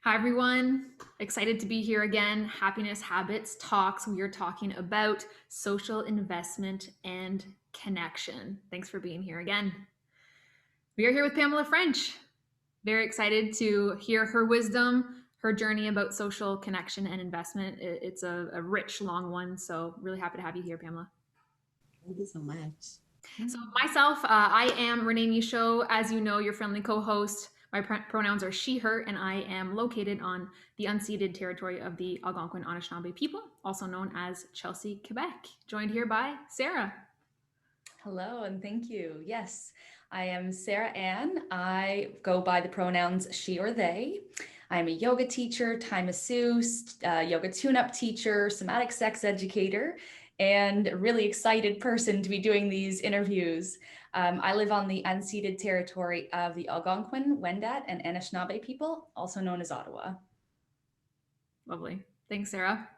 Hi, everyone. Excited to be here again. Happiness Habits Talks. We are talking about social investment and connection. Thanks for being here again. We are here with Pamela French. Very excited to hear her wisdom, her journey about social connection and investment. It's a rich, long one. So, really happy to have you here, Pamela. Thank you so much. So myself, I am Renee Michaud. As you know, your friendly co-host. My pronouns are she, her, and I am located on the unceded territory of the Algonquin Anishinaabe people, also known as Chelsea, Quebec. Joined here by Sarah. Hello, and thank you. Yes, I am Sarah Ann. I go by the pronouns she or they. I'm a yoga teacher, Thai masseuse, yoga tune-up teacher, somatic sex educator, and a really excited person to be doing these interviews. I live on the unceded territory of the Algonquin, Wendat, and Anishinaabe people, also known as Ottawa. Lovely. Thanks, Sarah.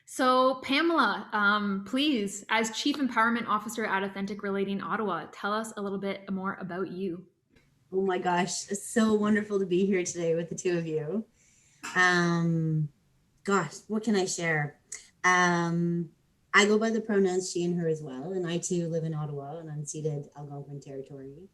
So, Pamela, please, as Chief Empowerment Officer at Authentic Relating Ottawa, tell us a little bit more about you. Oh my gosh, it's so wonderful to be here today with the two of you. Gosh, what can I share? I go by the pronouns she and her as well, and I too live in Ottawa, an unceded Algonquin territory.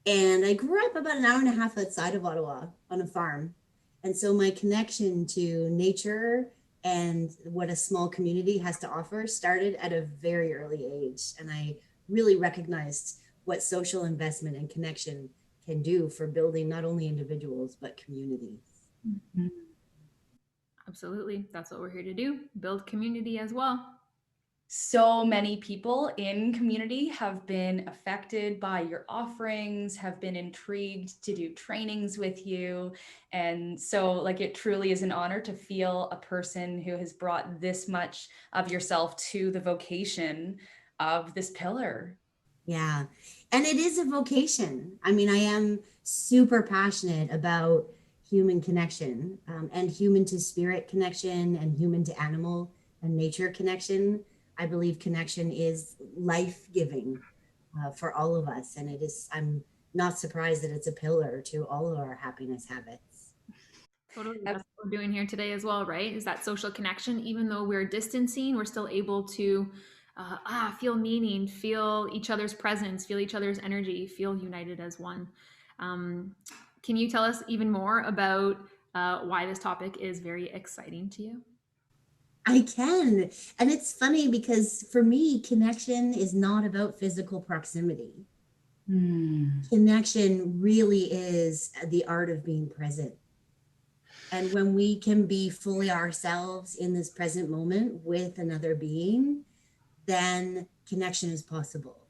And I grew up about an hour and a half outside of Ottawa on a farm. And so my connection to nature and what a small community has to offer started at a very early age. And I really recognized what social investment and connection can do for building not only individuals, but communities. Mm-hmm. Absolutely. That's what we're here to do, build community as well. So many people in community have been affected by your offerings, have been intrigued to do trainings with you. And so it truly is an honor to feel a person who has brought this much of yourself to the vocation of this pillar. Yeah. And it is a vocation. I mean, I am super passionate about human connection and human to spirit connection and human to animal and nature connection. I believe connection is life-giving for all of us. And I'm not surprised that it's a pillar to all of our happiness habits. Totally. That's what we're doing here today as well, right? Is that social connection. Even though we're distancing, we're still able to feel meaning, feel each other's presence, feel each other's energy, feel united as one. Can you tell us even more about why this topic is very exciting to you? I can. And it's funny because for me, connection is not about physical proximity. Connection really is the art of being present. And when we can be fully ourselves in this present moment with another being, then connection is possible.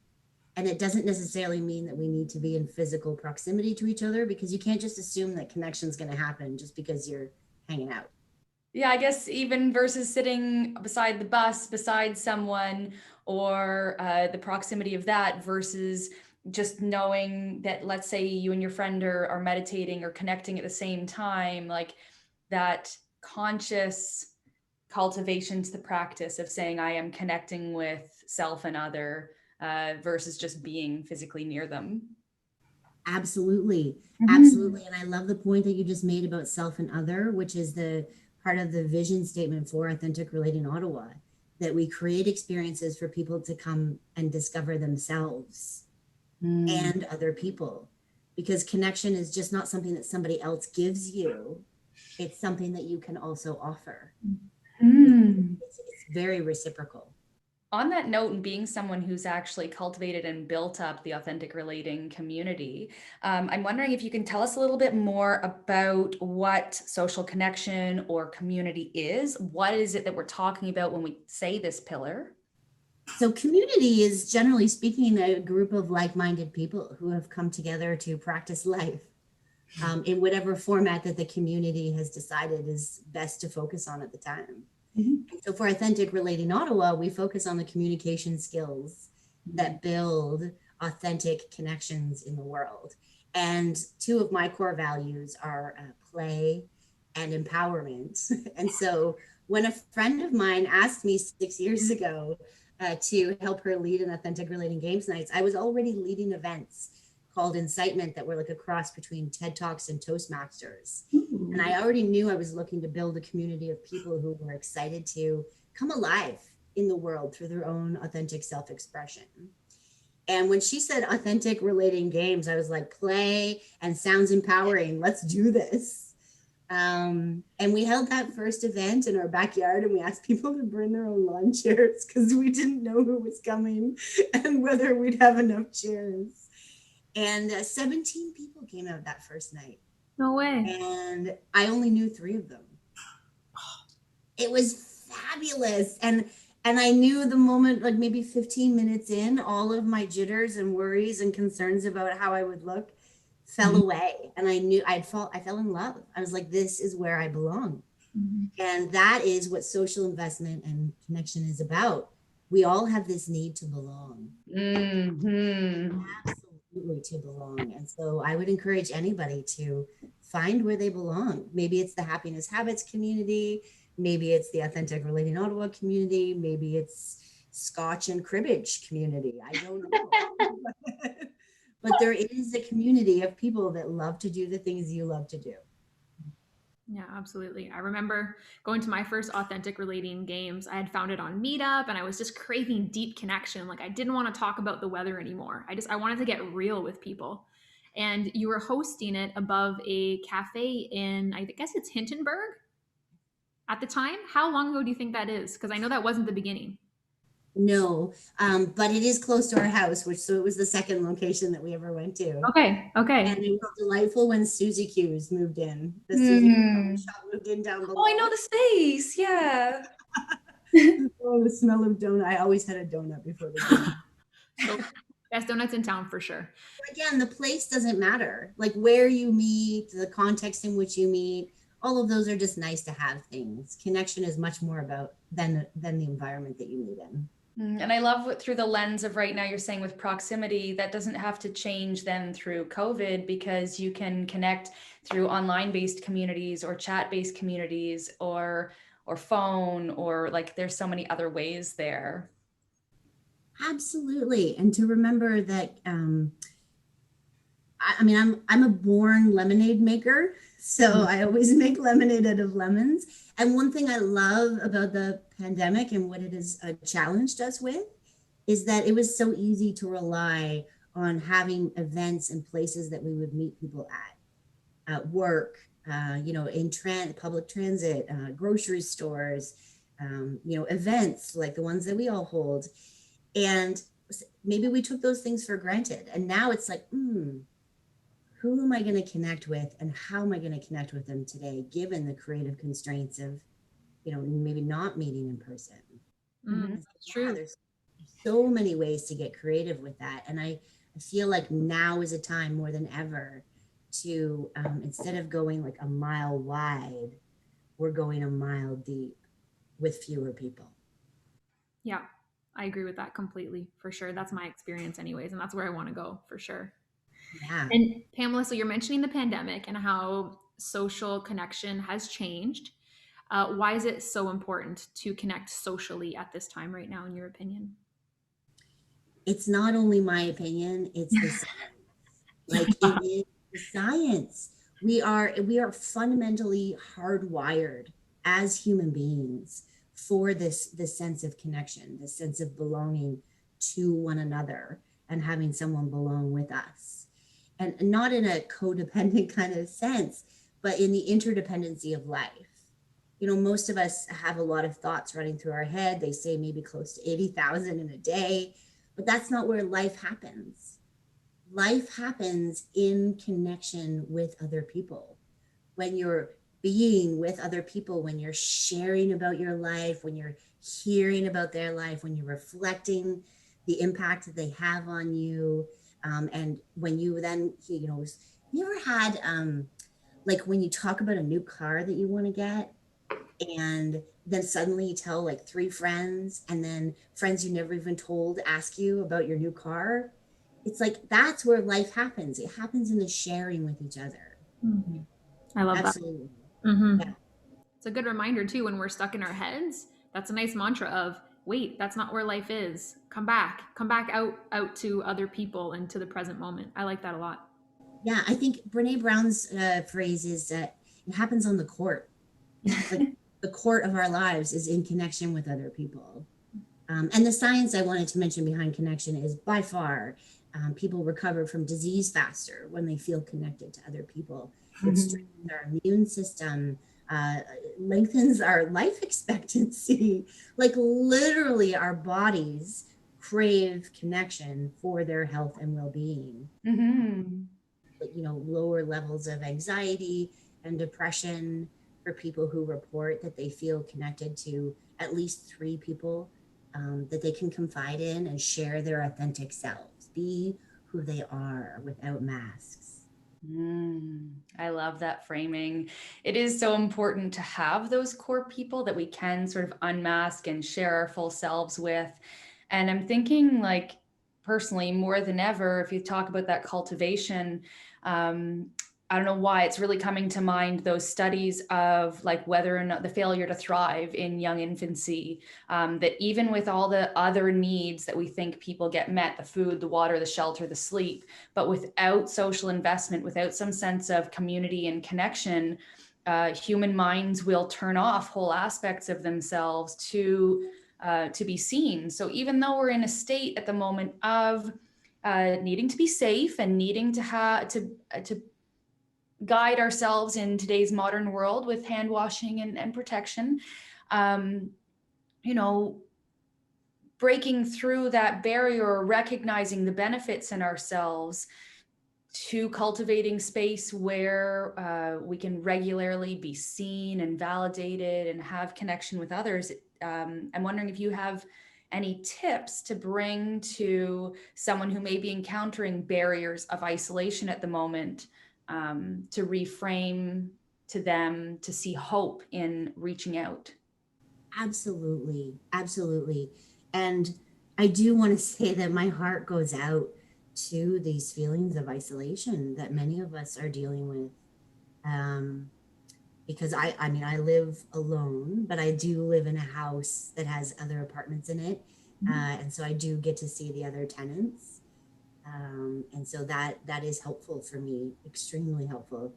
And it doesn't necessarily mean that we need to be in physical proximity to each other, because you can't just assume that connection is going to happen just because you're hanging out. Yeah, I guess even versus sitting beside the bus, beside someone, or the proximity of that versus just knowing that, let's say you and your friend are meditating or connecting at the same time, like that conscious cultivation to the practice of saying I am connecting with self and other versus just being physically near them. Absolutely. Absolutely. And I love the point that you just made about self and other, which is the part of the vision statement for Authentic Relating Ottawa, that we create experiences for people to come and discover themselves and other people, because connection is just not something that somebody else gives you. It's something that you can also offer. It's very reciprocal. On that note, and being someone who's actually cultivated and built up the Authentic Relating community, I'm wondering if you can tell us a little bit more about what social connection or community is. What is it that we're talking about when we say this pillar? So community is, generally speaking, a group of like-minded people who have come together to practice life in whatever format that the community has decided is best to focus on at the time. So for Authentic Relating Ottawa, we focus on the communication skills that build authentic connections in the world. And two of my core values are play and empowerment. And so when a friend of mine asked me 6 years ago to help her lead an Authentic Relating Games Nights, I was already leading events called Incitement that were like a cross between TED Talks and Toastmasters. Ooh. And I already knew I was looking to build a community of people who were excited to come alive in the world through their own authentic self-expression. And when she said authentic relating games, I was like, play and sounds empowering. Let's do this. And we held that first event in our backyard, and we asked people to bring their own lawn chairs because we didn't know who was coming and whether we'd have enough chairs. And 17 people came out that first night. No way. And I only knew 3 of them. It was fabulous. And I knew the moment, like maybe 15 minutes in, all of my jitters and worries and concerns about how I would look fell away. And I knew I fell in love. I was like, this is where I belong. And that is what social investment and connection is about. We all have this need to belong. Absolutely, to belong. And so I would encourage anybody to find where they belong. Maybe it's the Happiness Habits community. Maybe it's the Authentic Relating Ottawa community. Maybe it's Scotch and cribbage community. I don't know. But there is a community of people that love to do the things you love to do. Yeah, absolutely. I remember going to my first authentic relating games. I had found it on Meetup, and I was just craving deep connection. Like, I didn't want to talk about the weather anymore. I wanted to get real with people. And you were hosting it above a cafe in, I guess it's Hintonburg at the time. How long ago do you think that is? Because I know that wasn't the beginning. No, but it is close to our house, so it was the second location that we ever went to. Okay. And it was delightful when Susie Q's moved in. The Susie shop moved in down below. Oh, I know the space. Yeah. Oh, the smell of donut. I always had a donut before the game. So, best donuts in town for sure. Again, the place doesn't matter. Like where you meet, the context in which you meet, all of those are just nice to have things. Connection is much more about than the environment that you meet in. And I love what through the lens of right now you're saying with proximity, that doesn't have to change then through COVID, because you can connect through online based communities or chat based communities or phone, or like there's so many other ways there. Absolutely. And to remember that I mean, I'm a born lemonade maker, so I always make lemonade out of lemons. And one thing I love about the pandemic and what it has challenged us with is that it was so easy to rely on having events and places that we would meet people at work, in public transit, grocery stores, events like the ones that we all hold. And maybe we took those things for granted. And now it's like, who am I going to connect with, and how am I going to connect with them today, given the creative constraints of, maybe not meeting in person? That's true. There's so many ways to get creative with that. And I feel like now is a time more than ever to, instead of going like a mile wide, we're going a mile deep with fewer people. Yeah, I agree with that completely, for sure. That's my experience anyways, and that's where I want to go for sure. Yeah. And Pamela, so you're mentioning the pandemic and how social connection has changed. Why is it so important to connect socially at this time right now, in your opinion? It's not only my opinion, it's the science. Like it is the science. We are fundamentally hardwired as human beings for this sense of connection, this sense of belonging to one another and having someone belong with us. And not in a codependent kind of sense, but in the interdependency of life. Most of us have a lot of thoughts running through our head. They say maybe close to 80,000 in a day, but that's not where life happens. Life happens in connection with other people. When you're being with other people, when you're sharing about your life, when you're hearing about their life, when you're reflecting the impact that they have on you. And when you then, you ever had, like when you talk about a new car that you want to get, and then suddenly you tell like 3 friends, and then friends you never even told ask you about your new car. It's like, that's where life happens. It happens in the sharing with each other. I love Absolutely. that. Yeah. It's a good reminder too, when we're stuck in our heads. That's a nice mantra of wait, that's not where life is. Come back out to other people and to the present moment. I like that a lot. Yeah, I think Brene Brown's phrase is that it happens on the court. Like the court of our lives is in connection with other people. And the science I wanted to mention behind connection is by far people recover from disease faster when they feel connected to other people. It strengthens our immune system, uh, lengthens our life expectancy. Like literally, our bodies crave connection for their health and well-being. Mm-hmm. Lower levels of anxiety and depression for people who report that they feel connected to at least 3 people that they can confide in and share their authentic selves, be who they are without masks. I love that framing. It is so important to have those core people that we can sort of unmask and share our full selves with. And I'm thinking, like, personally, more than ever, if you talk about that cultivation, I don't know why it's really coming to mind those studies of like whether or not the failure to thrive in young infancy, that even with all the other needs that we think people get met, the food, the water, the shelter, the sleep, but without social investment, without some sense of community and connection, human minds will turn off whole aspects of themselves to be seen. So even though we're in a state at the moment of needing to be safe and needing to have to guide ourselves in today's modern world with hand washing and protection, you know, breaking through that barrier, recognizing the benefits in ourselves, to cultivating space where we can regularly be seen and validated and have connection with others. I'm wondering if you have any tips to bring to someone who may be encountering barriers of isolation at the moment, to reframe to them to see hope in reaching out. Absolutely. Absolutely. And I do want to say that my heart goes out to these feelings of isolation that many of us are dealing with. Um, because I mean, I live alone, but I do live in a house that has other apartments in it. And so I do get to see the other tenants. And so that is helpful for me, extremely helpful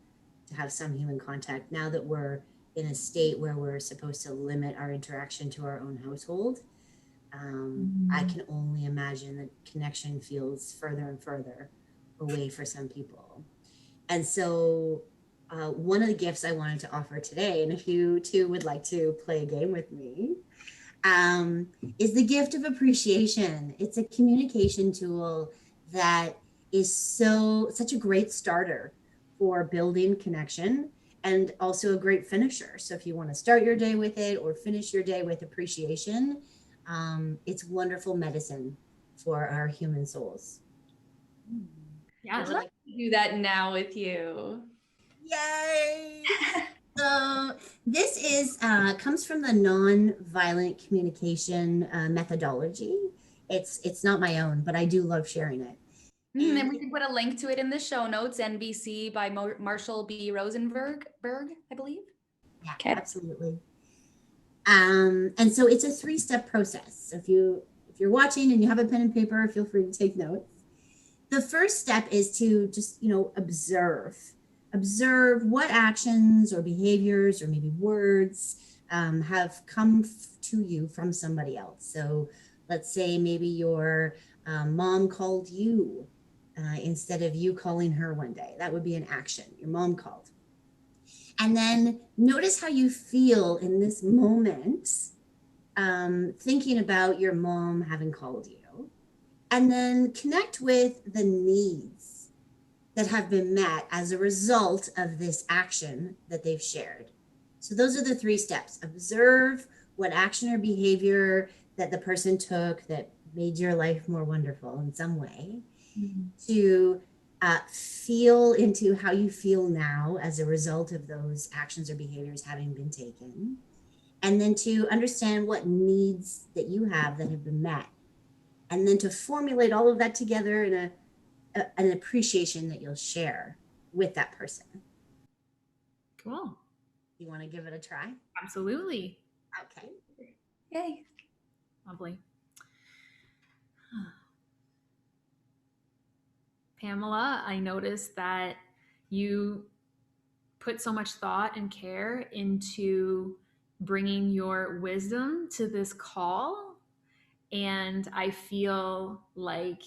to have some human contact now that we're in a state where we're supposed to limit our interaction to our own household. I can only imagine that connection feels further and further away for some people. And so, one of the gifts I wanted to offer today, and if you too would like to play a game with me, is the gift of appreciation. It's a communication tool that is such a great starter for building connection and also a great finisher. So if you want to start your day with it or finish your day with appreciation, it's wonderful medicine for our human souls. Yeah, I'd love to do that now with you. Yay! So this is comes from the nonviolent communication methodology. It's not my own, but I do love sharing it. And we can put a link to it in the show notes. NVC by Marshall B. Rosenberg, I believe. Yeah, Okay. absolutely. And so it's a 3-step process. So if you're watching and you have a pen and paper, feel free to take notes. The first step is to just observe what actions or behaviors or maybe words have come to you from somebody else. So let's say maybe your mom called you instead of you calling her one day. That would be an action. Your mom called. And then notice how you feel in this moment, thinking about your mom having called you. And then connect with the needs that have been met as a result of this action that they've shared. So those are the 3 steps. Observe what action or behavior that the person took that made your life more wonderful in some way. To feel into how you feel now as a result of those actions or behaviors having been taken. And then to understand what needs that you have that have been met. And then to formulate all of that together in an appreciation that you'll share with that person. cool. You want to give it a try? Absolutely. Okay. Yay. Lovely. Pamela, I noticed that you put so much thought and care into bringing your wisdom to this call. And I feel like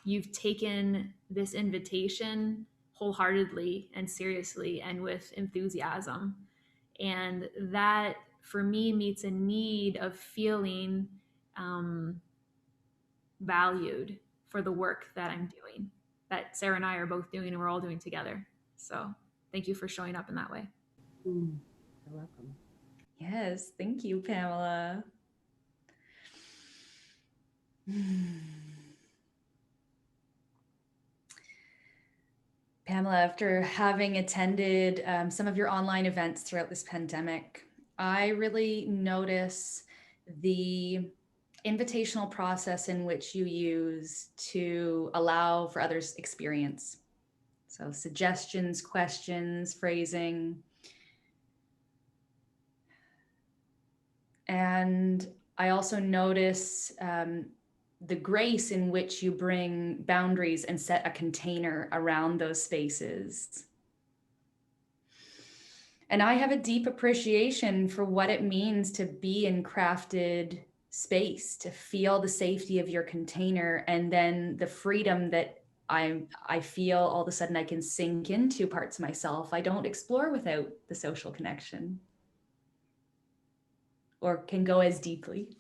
you've taken this invitation wholeheartedly and seriously and with enthusiasm. And that for me meets a need of feeling um, valued for the work that I'm doing, that Sarah and I are both doing and we're all doing together. So thank you for showing up in that way. You're welcome. Yes, thank you, Pamela. Pamela, after having attended some of your online events throughout this pandemic, I really notice the invitational process in which you use to allow for others' experience. So suggestions, questions, phrasing. And I also notice the grace in which you bring boundaries and set a container around those spaces. And I have a deep appreciation for what it means to be in crafted space, to feel the safety of your container, and then the freedom that I feel all of a sudden I can sink into parts of myself I don't explore without the social connection, or can go as deeply.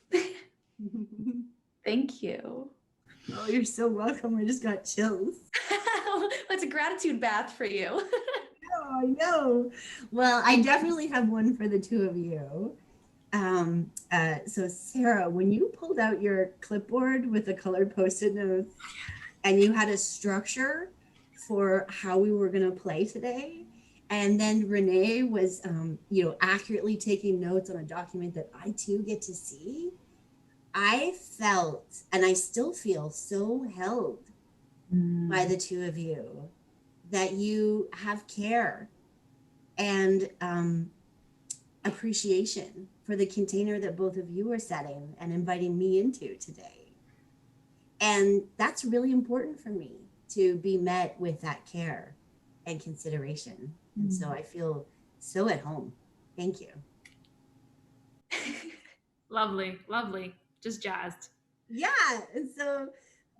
Thank you. Oh, you're so welcome. I just got chills. That's a gratitude bath for you. Oh, I know. Well, I definitely have one for the two of you. So Sarah, when you pulled out your clipboard with the colored Post-it notes and you had a structure for how we were going to play today, and then Renee was, accurately taking notes on a document that I too get to see, I felt, and I still feel so held by the two of you, that you have care and appreciation for the container that both of you are setting and inviting me into today. And that's really important for me, to be met with that care and consideration. And so I feel so at home. Thank you. Lovely, lovely. Just jazzed. Yeah. And so,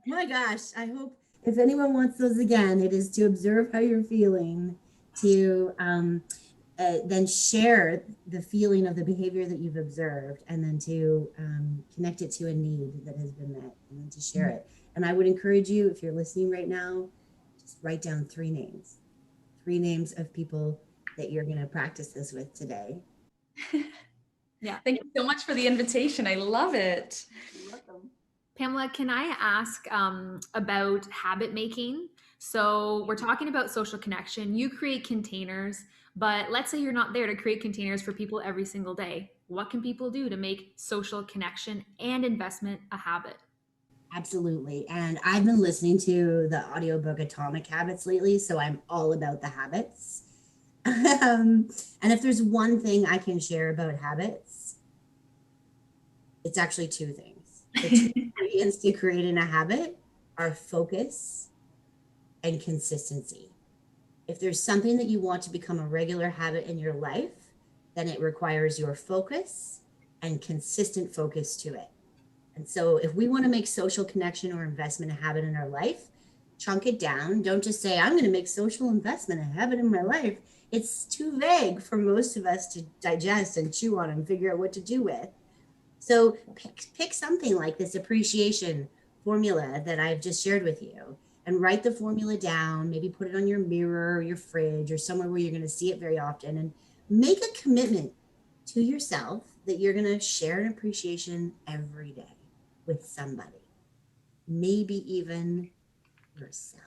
my gosh, I hope if anyone wants those again, it is to observe how you're feeling, to then share the feeling of the behavior that you've observed, and then to connect it to a need that has been met, and then to share it. And I would encourage you, if you're listening right now, just write down 3 names of people that you're going to practice this with today. Yeah. Thank you so much for the invitation. I love it. You're welcome. Pamela, can I ask about habit making? So we're talking about social connection. You create containers, but let's say you're not there to create containers for people every single day. What can people do to make social connection and investment a habit? Absolutely. And I've been listening to the audiobook Atomic Habits lately, so I'm all about the habits. And if there's one thing I can share about habits, it's actually 2 things. The 2 ingredients to creating a habit are focus and consistency. If there's something that you want to become a regular habit in your life, then it requires your focus and consistent focus to it. And so if we want to make social connection or investment a habit in our life, chunk it down. Don't just say, I'm going to make social investment a habit in my life. It's too vague for most of us to digest and chew on and figure out what to do with. So pick something like this appreciation formula that I've just shared with you, and write the formula down, maybe put it on your mirror or your fridge or somewhere where you're going to see it very often, and make a commitment to yourself that you're going to share an appreciation every day with somebody, maybe even yourself.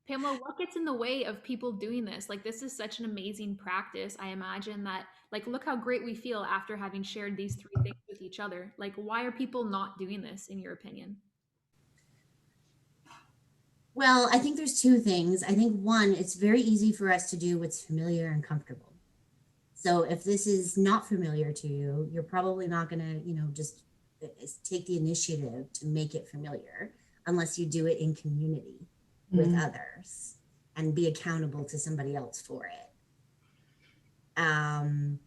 Pamela, what gets in the way of people doing this? Like, this is such an amazing practice. I imagine that, like, look how great we feel after having shared these 3 things with each other. Like, why are people not doing this, in your opinion? Well, I think there's 2 things. I think one, it's very easy for us to do what's familiar and comfortable. So if this is not familiar to you, you're probably not going to, just take the initiative to make it familiar unless you do it in community with others and be accountable to somebody else for it. And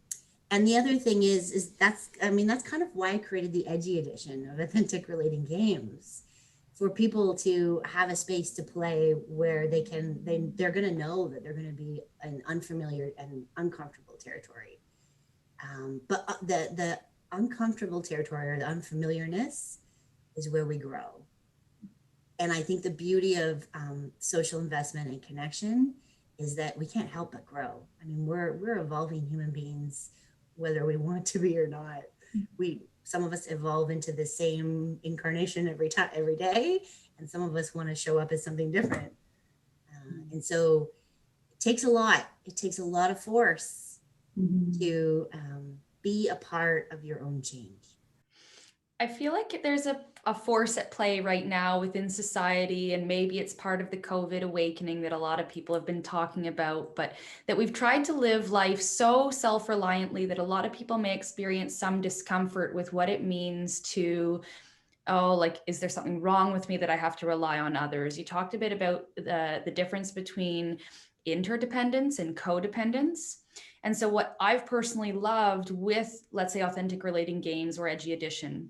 the other thing is that's kind of why I created the edgy edition of Authentic Relating Games, for people to have a space to play where they're going to know that they're going to be in unfamiliar and uncomfortable territory. But the uncomfortable territory or the unfamiliarness is where we grow. And I think the beauty of social investment and connection is that we can't help but grow. I mean, we're evolving human beings, whether we want to be or not. Some of us evolve into the same incarnation every day, and some of us want to show up as something different. And so it takes a lot. It takes a lot of force to be a part of your own change. I feel like there's a force at play right now within society, and maybe it's part of the COVID awakening that a lot of people have been talking about, but that we've tried to live life so self-reliantly that a lot of people may experience some discomfort with what it means to, like, is there something wrong with me that I have to rely on others? You talked a bit about the difference between interdependence and codependence. And so what I've personally loved with, let's say, Authentic Relating Games or Edgy Edition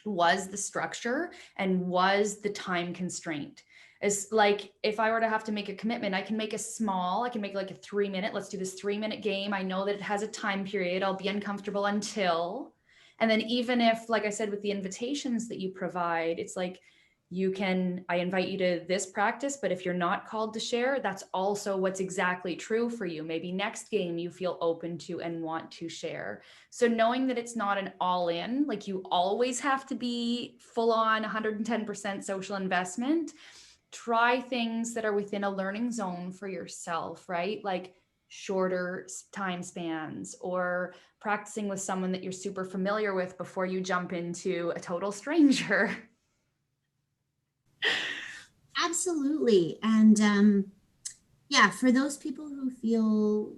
was the structure and was the time constraint. It's like, if I were to have to make a commitment, I can make like a 3-minute, let's do this 3-minute game. I know that it has a time period. I'll be uncomfortable until, and then even if, like I said, with the invitations that you provide, it's like, I invite you to this practice, but if you're not called to share, that's also what's exactly true for you. Maybe next game you feel open to and want to share. So knowing that it's not an all in, like you always have to be full on 110% social investment, try things that are within a learning zone for yourself, right? Like shorter time spans, or practicing with someone that you're super familiar with before you jump into a total stranger. Absolutely. And yeah, for those people who feel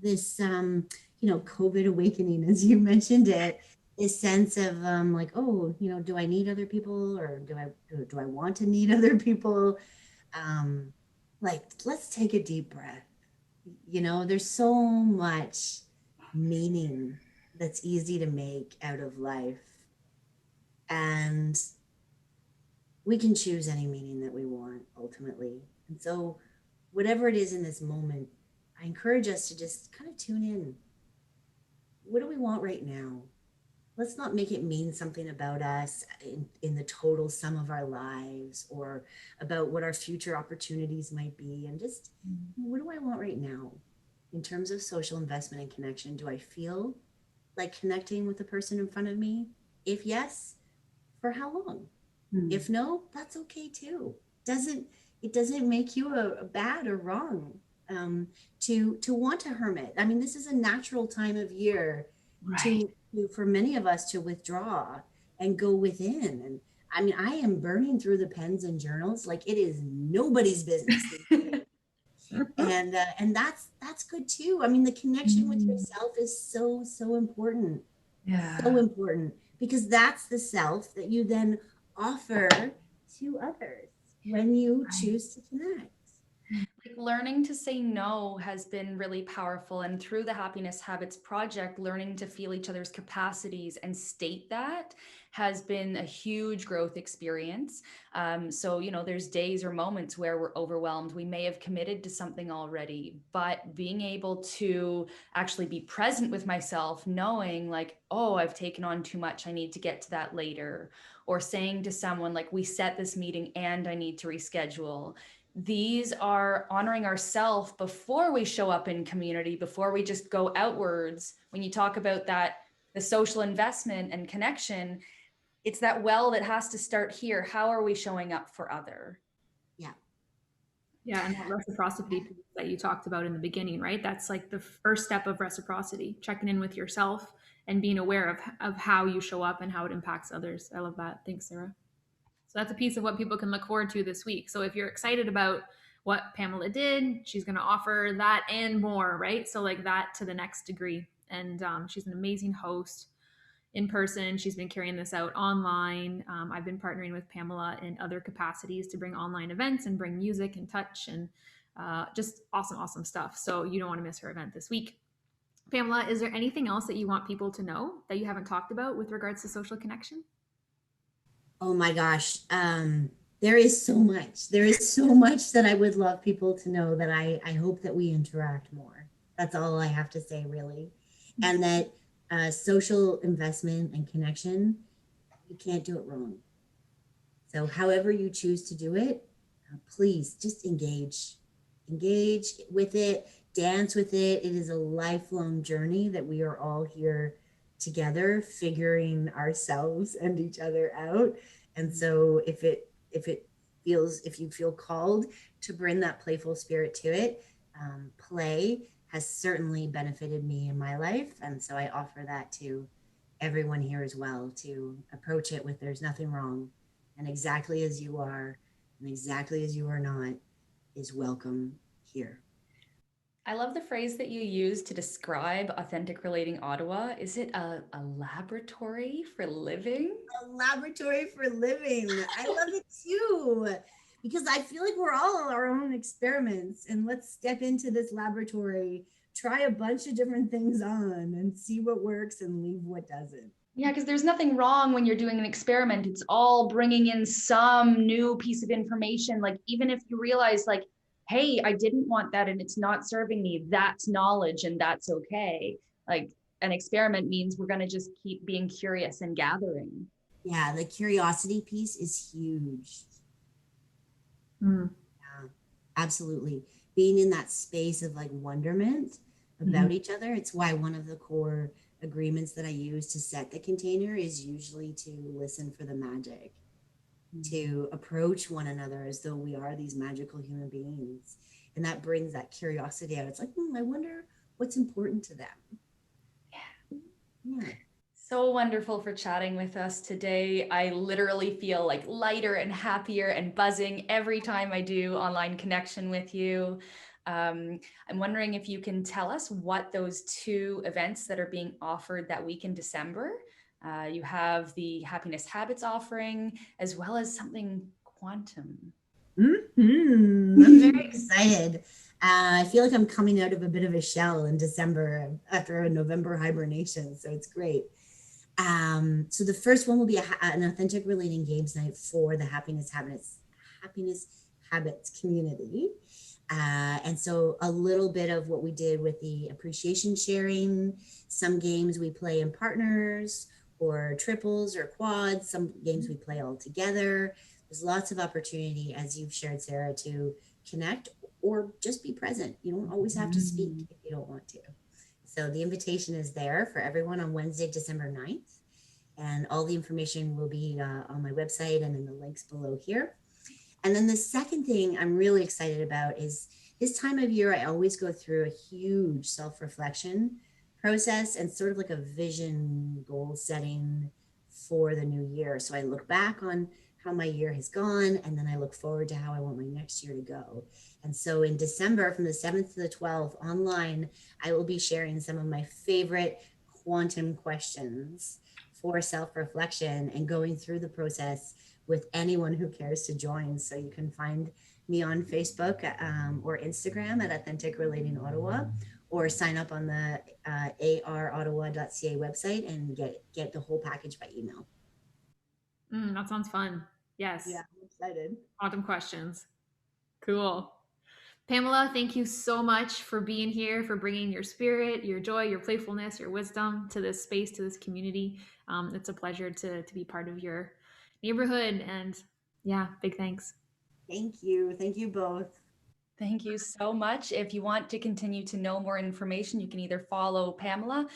this, COVID awakening, as you mentioned it, this sense of like, oh, do I need other people, or do I want to need other people? Like, let's take a deep breath. There's so much meaning that's easy to make out of life. And we can choose any meaning that we want ultimately. And so whatever it is in this moment, I encourage us to just kind of tune in. What do we want right now? Let's not make it mean something about us in the total sum of our lives, or about what our future opportunities might be. And just, what do I want right now in terms of social investment and connection? Do I feel like connecting with the person in front of me? If yes, for how long? If no, that's okay too. It doesn't make you a bad or wrong to want a hermit. I mean, this is a natural time of year for many of us to withdraw and go within. And I mean, I am burning through the pens and journals like it is nobody's business. And that's good too. I mean, the connection with yourself is so important. Yeah. So important, because that's the self that you then offer to others when you choose to connect. Like, learning to say no has been really powerful. And through the Happiness Habits Project, learning to feel each other's capacities and state that has been a huge growth experience. So, there's days or moments where we're overwhelmed. We may have committed to something already, but being able to actually be present with myself, knowing like, oh, I've taken on too much, I need to get to that later. Or saying to someone like, we set this meeting and I need to reschedule. These are honoring ourselves before we show up in community, before we just go outwards. When you talk about that, the social investment and connection, it's that well that has to start here. How are we showing up for other? Yeah, and that reciprocity piece that you talked about in the beginning, right? That's like the first step of reciprocity, checking in with yourself and being aware of how you show up and how it impacts others. I love that. Thanks, Sarah. So that's a piece of what people can look forward to this week. So if you're excited about what Pamela did, she's going to offer that and more, right? So like that to the next degree. And she's an amazing host in person. She's been carrying this out online. I've been partnering with Pamela in other capacities to bring online events and bring music and touch and just awesome, awesome stuff. So you don't want to miss her event this week. Pamela, is there anything else that you want people to know that you haven't talked about with regards to social connection? Oh my gosh. There is so much. There is so much that I would love people to know that I hope that we interact more. That's all I have to say, really. And that social investment and connection, you can't do it wrong. So, however you choose to do it, please just engage with it, dance with it. It is a lifelong journey that we are all here together figuring ourselves and each other out. And so if you feel called to bring that playful spirit to it, play has certainly benefited me in my life. And so I offer that to everyone here as well, to approach it with there's nothing wrong, and exactly as you are and exactly as you are not is welcome here. I love the phrase that you use to describe Authentic Relating Ottawa. Is it a laboratory for living? A laboratory for living. I love it too, because I feel like we're all our own experiments. And let's step into this laboratory, try a bunch of different things on, and see what works and leave what doesn't. Yeah, because there's nothing wrong when you're doing an experiment. It's all bringing in some new piece of information. Like, even if you realize, like, hey, I didn't want that and it's not serving me, that's knowledge and that's okay. Like, an experiment means we're going to just keep being curious and gathering. Yeah, the curiosity piece is huge. Mm. Yeah, absolutely. Being in that space of like wonderment about each other. It's why one of the core agreements that I use to set the container is usually to listen for the magic, to approach one another as though we are these magical human beings. And that brings that curiosity out. It's like, I wonder what's important to them. Yeah. So wonderful for chatting with us today. I literally feel like lighter and happier and buzzing every time I do online connection with you. I'm wondering if you can tell us what those two events that are being offered that week in December. You have the Happiness Habits offering, as well as something quantum. I'm very excited. I feel like I'm coming out of a bit of a shell in December after a November hibernation, so it's great. So the first one will be an authentic relating games night for the happiness habits community. And so a little bit of what we did with the appreciation sharing, some games we play in partners or triples or quads, some games we play all together. There's lots of opportunity, as you've shared, Sarah, to connect or just be present. You don't always have to speak if you don't want to. So the invitation is there for everyone on Wednesday, December 9th. And all the information will be on my website and in the links below here. And then the second thing I'm really excited about is this time of year, I always go through a huge self-reflection process and sort of like a vision goal setting for the new year. So I look back on how my year has gone, and then I look forward to how I want my next year to go. And so in December, from the 7th to the 12th online, I will be sharing some of my favorite quantum questions for self-reflection and going through the process with anyone who cares to join. So you can find me on Facebook or Instagram at Authentic Relating Ottawa, or sign up on the arottawa.ca website and get the whole package by email. That sounds fun. Yes. Yeah, I'm excited. Quantum questions. Cool. Pamela, thank you so much for being here, for bringing your spirit, your joy, your playfulness, your wisdom to this space, to this community. It's a pleasure to be part of your neighborhood. And yeah, big thanks. Thank you. Thank you both. Thank you so much. If you want to continue to know more information, you can either follow Pamela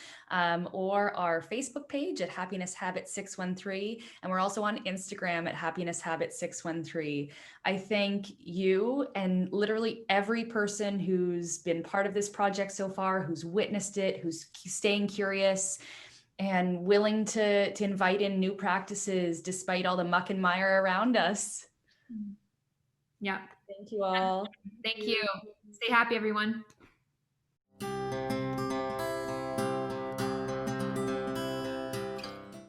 or our Facebook page at Happiness Habit 613. And we're also on Instagram at Happiness Habit 613. I thank you and literally every person who's been part of this project so far, who's witnessed it, who's staying curious and willing to invite in new practices despite all the muck and mire around us. Yeah. Thank you all. Thank you. Stay happy, everyone.